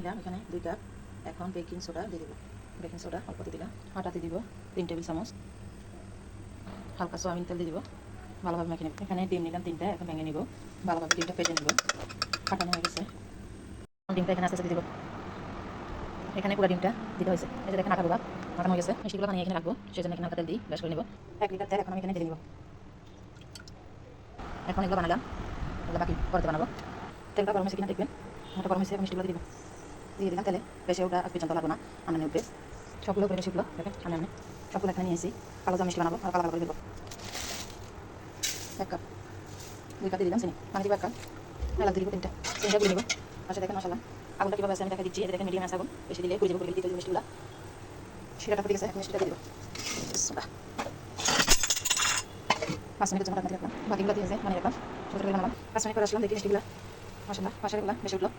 নিলাম এখানে 2 কাপ। এখন বেকিং সোডা দিয়ে দেবো। বেকিং সোডা অল্প দিয়ে দিলাম। আটা দিয়ে দিব 3 টেবিল চামচ। হালকা সয়াবিন তেল দিয়ে দিব। ভালোভাবে মেখে নেব। এখানে ডিম নিলাম 3টা। এখন ভেঙে নিব। ভালোভাবে ডিমটা ফেটে নিব। ফাটানো হয়ে গেছে। ডিমটা এখানে আস্তে আস্তে দিয়ে দেবো। এখানে পুরো ডিমটা দিতে হয়েছে। এই যে দেখেন আটাগুলো মাখানো হয়ে গেছে। মিষ্টিগুলো বানিয়ে এখানে রাখবো। সেজন্য এখানে হালকা তেল দিই, ব্রাশ করে নেব। 1 লিটার তেল এখন আমি এখানে ঢেলে নিব। এখন এগুলো বানালাম। এগুলো বাকি পরে বানাবো। তেলটা গরম হয়েছে কিনা দেখবেন। এটা গরম হয়েছে। মিষ্টিগুলো দিয়ে দিব। দিয়ে দিলাম তেলে। বেশি ওটা আজ পর্যন্ত লাগবে না। আনানে উঠবে। সবগুলো করে বেশিগুলো দেখেন আনানে। সবগুলো এখানে নিয়েছি। কালো জাম মিষ্টি বানাবো আর কালো করে দেবো। 1 কাপ। 2 কাপ দিয়ে দিলাম চিনি। পানি দিব 1 কাপ। এলাচ দিয়ে দিব 3টা। চিনিটা দিয়ে দেবো। পাশে দেখেন মশলা। আগুনটা কীভাবে আছে আমি দেখা দিচ্ছি। এই দেখেন মিডিয়াম আছে আগুন। বেশি দিলে পুড়ে যাবে, পুড়ে দিতে মিষ্টিগুলো। শিরাটা ফুটে গেছে। এখন মিষ্টিটা দিয়ে দেবো। 5 মিনিটের জন্য রাখলাম। বাকিগুলো দিয়ে বানিয়ে রাখলাম। ছোটো করে বানালাম। 5 মিনিট পরে আসলাম দেখি মিষ্টিগুলো। মশলা পাশেরগুলো বেশি উঠলো।